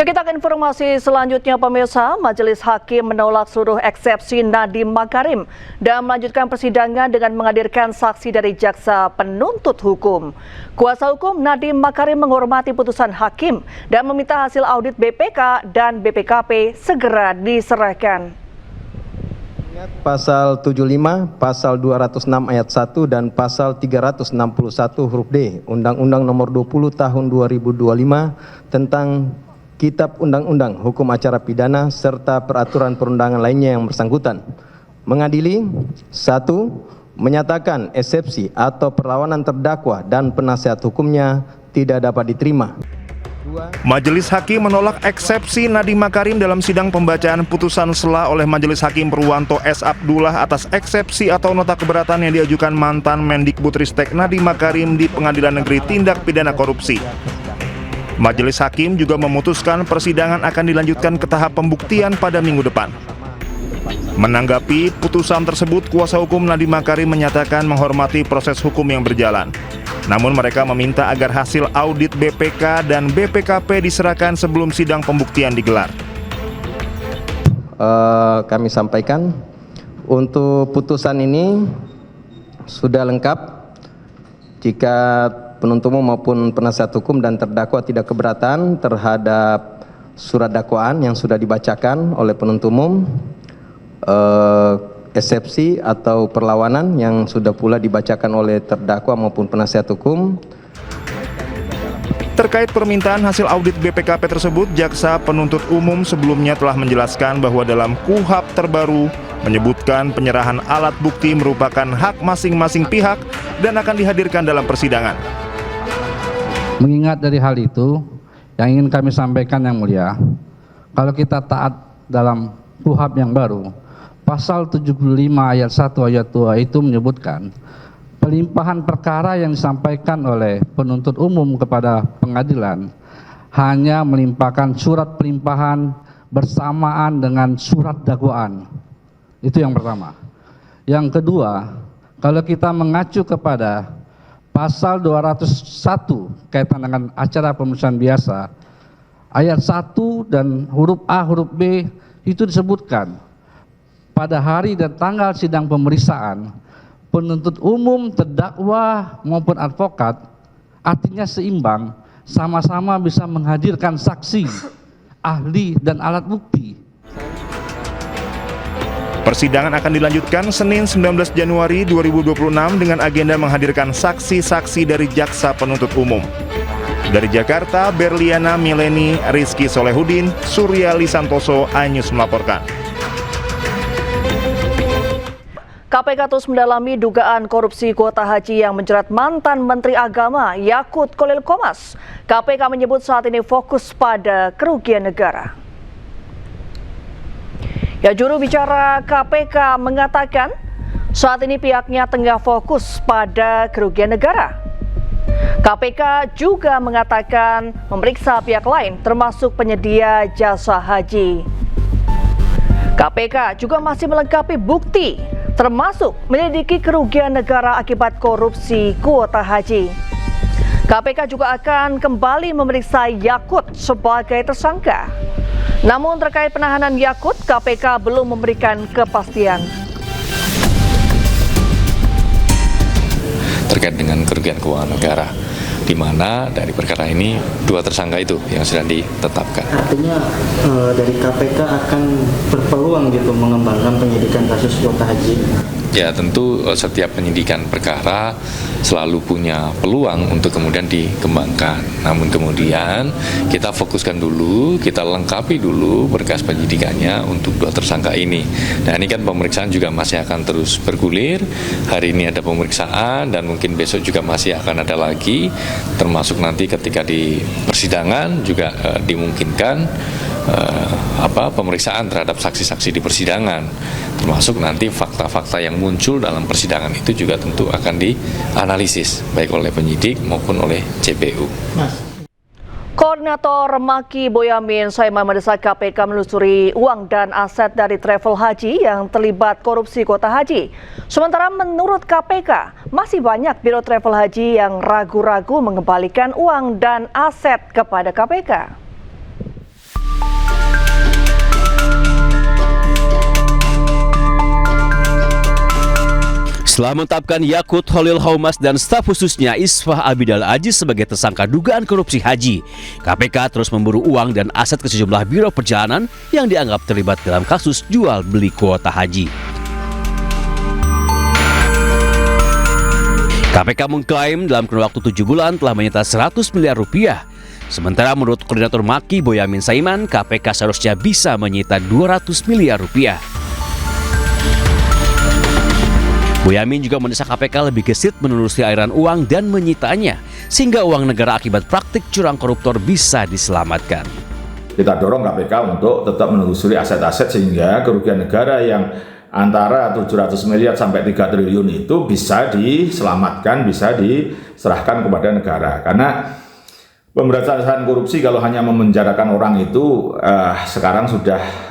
Ya, kita ke informasi selanjutnya, pemirsa. Majelis Hakim menolak seluruh eksepsi Nadiem Makarim dan melanjutkan persidangan dengan menghadirkan saksi dari jaksa penuntut hukum. Kuasa hukum Nadiem Makarim menghormati putusan hakim dan meminta hasil audit BPK dan BPKP segera diserahkan. Pasal 75, Pasal 206 ayat 1 dan Pasal 361 huruf D Undang-Undang Nomor 20 Tahun 2025 tentang Kitab Undang-Undang Hukum Acara Pidana serta peraturan perundangan lainnya yang bersangkutan. Mengadili: 1. Menyatakan eksepsi atau perlawanan terdakwa dan penasihat hukumnya tidak dapat diterima. Majelis Hakim menolak eksepsi Nadiem Makarim dalam sidang pembacaan putusan sela oleh Majelis Hakim Purwanto S. Abdullah atas eksepsi atau nota keberatan yang diajukan mantan Mendikbudristek Nadiem Makarim di Pengadilan Negeri Tindak Pidana Korupsi. Majelis Hakim juga memutuskan persidangan akan dilanjutkan ke tahap pembuktian pada minggu depan. Menanggapi putusan tersebut, kuasa hukum Nadiem Makarim menyatakan menghormati proses hukum yang berjalan. Namun mereka meminta agar hasil audit BPK dan BPKP diserahkan sebelum sidang pembuktian digelar. Kami sampaikan untuk putusan ini sudah lengkap. Jika penuntut umum maupun penasihat hukum dan terdakwa tidak keberatan terhadap surat dakwaan yang sudah dibacakan oleh penuntut umum, eksepsi atau perlawanan yang sudah pula dibacakan oleh terdakwa maupun penasihat hukum. Terkait permintaan hasil audit BPKP tersebut, jaksa penuntut umum sebelumnya telah menjelaskan bahwa dalam KUHP terbaru menyebutkan penyerahan alat bukti merupakan hak masing-masing pihak dan akan dihadirkan dalam persidangan. Mengingat dari hal itu, yang ingin kami sampaikan yang mulia, kalau kita taat dalam KUHP yang baru, Pasal 75 ayat 1 ayat 2 itu menyebutkan pelimpahan perkara yang disampaikan oleh penuntut umum kepada pengadilan hanya melimpahkan surat pelimpahan bersamaan dengan surat dakwaan. Itu yang pertama. Yang kedua, kalau kita mengacu kepada Pasal 201 kaitan dengan acara pemeriksaan biasa, ayat 1 dan huruf A, huruf B itu disebutkan pada hari dan tanggal sidang pemeriksaan, penuntut umum, terdakwa maupun advokat artinya seimbang, sama-sama bisa menghadirkan saksi, ahli dan alat bukti. Persidangan akan dilanjutkan Senin 19 Januari 2026 dengan agenda menghadirkan saksi-saksi dari jaksa penuntut umum. Dari Jakarta, Berliana Mileni, Rizky Solehudin, Suryali Santoso, iNews melaporkan. KPK terus mendalami dugaan korupsi kuota haji yang menjerat mantan Menteri Agama Yakut Khalil Qomas. KPK menyebut saat ini fokus pada kerugian negara. Ya, juru bicara KPK mengatakan saat ini pihaknya tengah fokus pada kerugian negara. KPK juga mengatakan memeriksa pihak lain termasuk penyedia jasa haji. KPK juga masih melengkapi bukti termasuk menyelidiki kerugian negara akibat korupsi kuota haji. KPK juga akan kembali memeriksa Yakut sebagai tersangka. Namun terkait penahanan Yakut, KPK belum memberikan kepastian. Terkait dengan kerugian keuangan negara, di mana dari perkara ini dua tersangka itu yang sedang ditetapkan. Artinya dari KPK akan berpeluang gitu mengembangkan penyidikan kasus kuota haji. Ya, tentu setiap penyidikan perkara selalu punya peluang untuk kemudian dikembangkan. Namun kemudian kita fokuskan dulu, kita lengkapi dulu berkas penyidikannya untuk dua tersangka ini. Nah, ini kan pemeriksaan juga masih akan terus bergulir. Hari ini ada pemeriksaan dan mungkin besok juga masih akan ada lagi, termasuk nanti ketika di persidangan juga dimungkinkan pemeriksaan terhadap saksi-saksi di persidangan, termasuk nanti fakta-fakta yang muncul dalam persidangan itu juga tentu akan dianalisis baik oleh penyidik maupun oleh JPU. Koordinator Maki Boyamin Saiman mendesak KPK menelusuri uang dan aset dari travel haji yang terlibat korupsi kuota haji. Sementara menurut KPK, masih banyak biro travel haji yang ragu-ragu mengembalikan uang dan aset kepada KPK. Setelah menetapkan Yakut Holil Haumas dan staf khususnya Isfah Abidal Aziz sebagai tersangka dugaan korupsi haji, KPK terus memburu uang dan aset ke sejumlah biro perjalanan yang dianggap terlibat dalam kasus jual beli kuota haji. KPK mengklaim dalam kurun waktu 7 bulan telah menyita 100 miliar rupiah. Sementara menurut Koordinator Maki Boyamin Saiman, KPK seharusnya bisa menyita 200 miliar rupiah. Boyamin juga mendesak KPK lebih gesit menelusuri aliran uang dan menyitanya, sehingga uang negara akibat praktik curang koruptor bisa diselamatkan. Kita dorong KPK untuk tetap menelusuri aset-aset sehingga kerugian negara yang antara 700 miliar sampai 3 triliun itu bisa diselamatkan, bisa diserahkan kepada negara. Karena pemberantasan korupsi kalau hanya memenjarakan orang itu sekarang sudah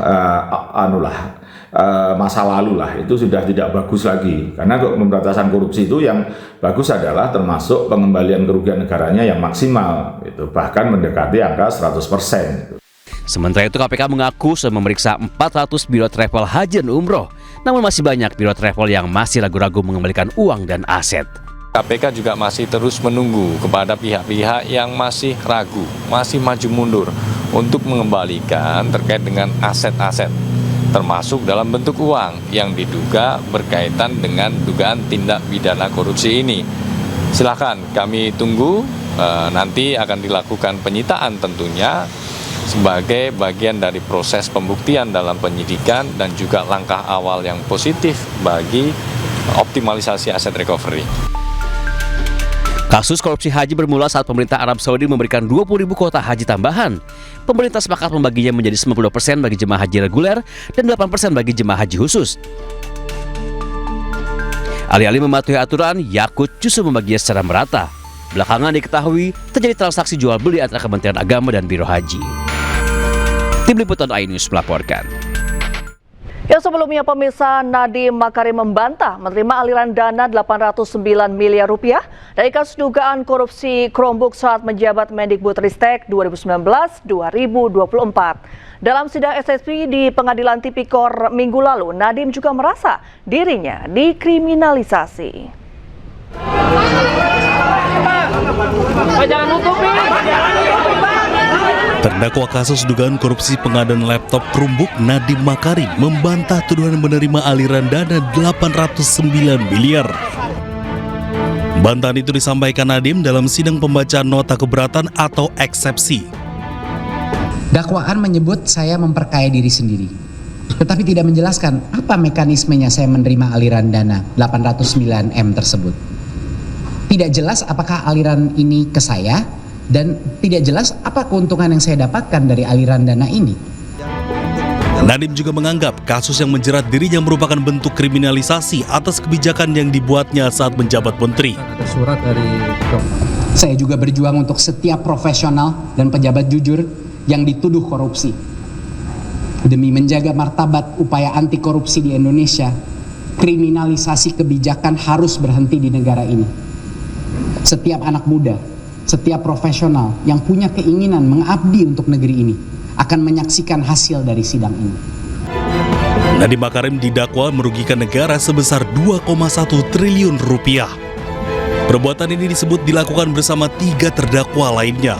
masa lalu lah, itu sudah tidak bagus lagi. Karena pemberantasan korupsi itu yang bagus adalah termasuk pengembalian kerugian negaranya yang maksimal, itu bahkan mendekati angka 100%. Sementara itu KPK mengaku sudah memeriksa 400 biro travel haji dan umroh, namun masih banyak biro travel yang masih ragu-ragu mengembalikan uang dan aset. KPK juga masih terus menunggu kepada pihak-pihak yang masih ragu, masih maju mundur untuk mengembalikan terkait dengan aset-aset, termasuk dalam bentuk uang yang diduga berkaitan dengan dugaan tindak pidana korupsi ini. Silakan kami tunggu, nanti akan dilakukan penyitaan tentunya sebagai bagian dari proses pembuktian dalam penyidikan dan juga langkah awal yang positif bagi optimalisasi aset recovery. Kasus korupsi haji bermula saat pemerintah Arab Saudi memberikan 20.000 kuota haji tambahan. Pemerintah sepakat membaginya menjadi 92% bagi jemaah haji reguler dan 8% bagi jemaah haji khusus. Alih-alih mematuhi aturan, Yakut justru membaginya secara merata. Belakangan diketahui terjadi transaksi jual beli antara Kementerian Agama dan Biro Haji. Tim Liputan iNews melaporkan. Yang sebelumnya pemirsa, Nadiem Makarim membantah menerima aliran dana 809 miliar rupiah dari kasus dugaan korupsi Chromebook saat menjabat Mendikbudristek 2019-2024. Dalam sidang SSP di Pengadilan Tipikor Minggu lalu, Nadiem juga merasa dirinya dikriminalisasi. Terdakwa kasus dugaan korupsi pengadaan laptop Chromebook Nadiem Makarim membantah tuduhan menerima aliran dana 809 miliar. Bantahan itu disampaikan Nadiem dalam sidang pembacaan nota keberatan atau eksepsi. Dakwaan menyebut saya memperkaya diri sendiri, tetapi tidak menjelaskan apa mekanismenya saya menerima aliran dana 809 M tersebut. Tidak jelas apakah aliran ini ke saya, dan tidak jelas apa keuntungan yang saya dapatkan dari aliran dana ini. Nadiem juga menganggap kasus yang menjerat dirinya merupakan bentuk kriminalisasi atas kebijakan yang dibuatnya saat menjabat menteri. Surat dari Saya juga berjuang untuk setiap profesional dan pejabat jujur yang dituduh korupsi. Demi menjaga martabat upaya anti korupsi di Indonesia, kriminalisasi kebijakan harus berhenti di negara ini. Setiap anak muda, setiap profesional yang punya keinginan mengabdi untuk negeri ini akan menyaksikan hasil dari sidang ini. Nadiem Makarim didakwa merugikan negara sebesar 2,1 triliun rupiah. Perbuatan ini disebut dilakukan bersama 3 terdakwa lainnya.